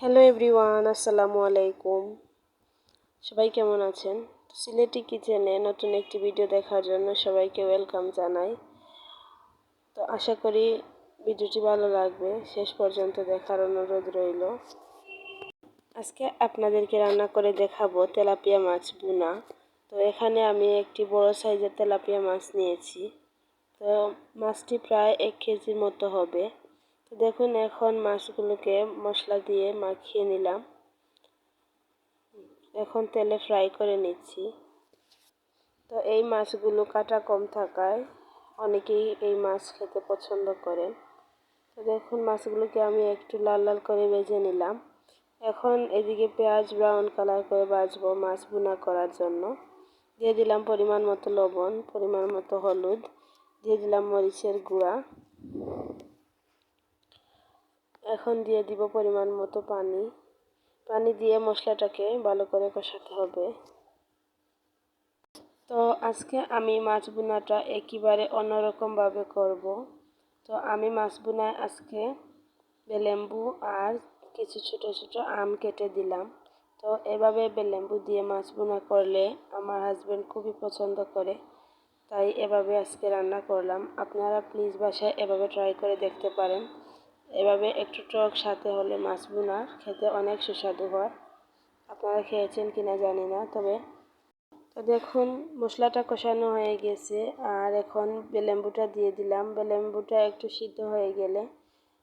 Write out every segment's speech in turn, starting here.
Hello everyone, আসসালামু আলাইকুম। সবাই কেমন আছেন? সিলেটি কিচেনে নতুন একটি ভিডিও দেখার জন্য সবাইকে ওয়েলকাম জানাই। তো আশা করি ভিডিওটি ভালো লাগবে, শেষ পর্যন্ত দেখার অনুরোধ রইল। আজকে আপনাদেরকে রান্না করে দেখাবো তেলাপিয়া মাছ ভুনা। তো এখানে আমি একটি বড় সাইজের তেলাপিয়া মাছ নিয়েছি। তো মাছটি প্রায় 1 কেজির মতো হবে। তো দেখুন, এখন মাছগুলোকে মশলা দিয়ে মাখিয়ে নিলাম। এখন তেলে ফ্রাই করে নিচ্ছি। তো এই মাছগুলো কাটা কম থাকায় অনেকেই এই মাছ খেতে পছন্দ করেন। তো দেখুন, মাছগুলোকে আমি একটু লাল লাল করে ভেজে নিলাম। এখন এদিকে পেঁয়াজ ব্রাউন কালার করে ভাজবো মাছ ভুনা করার জন্য। দিয়ে দিলাম পরিমাণ মতো লবণ, পরিমাণ মতো হলুদ, দিয়ে দিলাম মরিচের গুঁড়া। এখন দিয়ে দিব পরিমাণ মতো পানি দিয়ে মশলাটাকে ভালো করে কষাতে হবে। তো আজকে আমি মাছ ভুনাটা একেবারে অন্যরকমভাবে করব। তো আমি মাছ ভুনায় আজকে লেবু আর কিছু ছোট ছোট আম কেটে দিলাম। তো এভাবে লেবু দিয়ে মাছ ভুনা করলে আমার হাজব্যান্ড খুবই পছন্দ করে, তাই এভাবে আজকে রান্না করলাম। আপনারা প্লিজ বাসায় এভাবে ট্রাই করে দেখতে পারেন। এভাবে একটু টক সাথে হলে মাছ ভুনা খেতে অনেক সুস্বাদু হয়। আপনারা খেয়েছেন কিনা জানি না, তো দেখুন মশলাটা কষানো হয়ে গেছে। আর এখন লেবুটা দিয়ে দিলাম। লেবুটা একটু সিদ্ধ হয়ে গেলে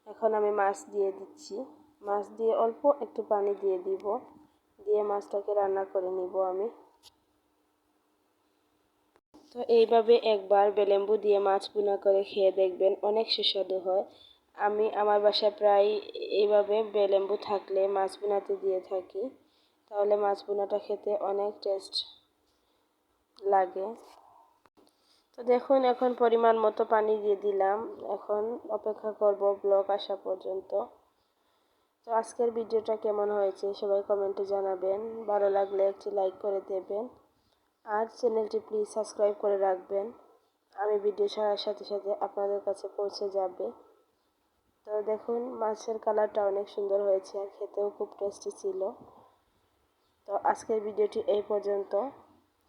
এখন আমি মাছ দিয়ে দিচ্ছি। মাছ দিয়ে অল্প একটু পানি দিয়ে দিব, দিয়ে মাছটাকে রান্না করে নিব আমি। তো এইভাবে একবার লেবু দিয়ে মাছ ভুনা করে খেয়ে দেখবেন, অনেক সুস্বাদু হয়। আমি আমার বাসায় প্রায় এইভাবে লেবু থাকলে মাছ ভুনাতে দিয়ে থাকি, তাহলে মাছ ভুনাটা খেতে অনেক টেস্ট লাগে। তো দেখুন, এখন পরিমাণ মতো পানি দিয়ে দিলাম। এখন অপেক্ষা করব ব্লগ আসা পর্যন্ত। তো আজকের ভিডিওটা কেমন হয়েছে সবাই কমেন্টে জানাবেন। ভালো লাগলে একটি লাইক করে দেবেন আর চ্যানেলটি প্লিজ সাবস্ক্রাইব করে রাখবেন। আমি ভিডিও ছাড়ার সাথে সাথে আপনাদের কাছে পৌঁছে যাবে। তো দেখুন, মাছের কালারটা অনেক সুন্দর হয়েছে আর খেতেও খুব টেস্টি ছিল। তো আজকের ভিডিওটি এই পর্যন্ত।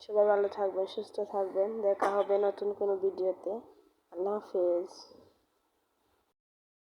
সবাই ভালো থাকবেন, সুস্থ থাকবেন। দেখা হবে নতুন কোনো ভিডিওতে। আল্লাহ হাফেজ।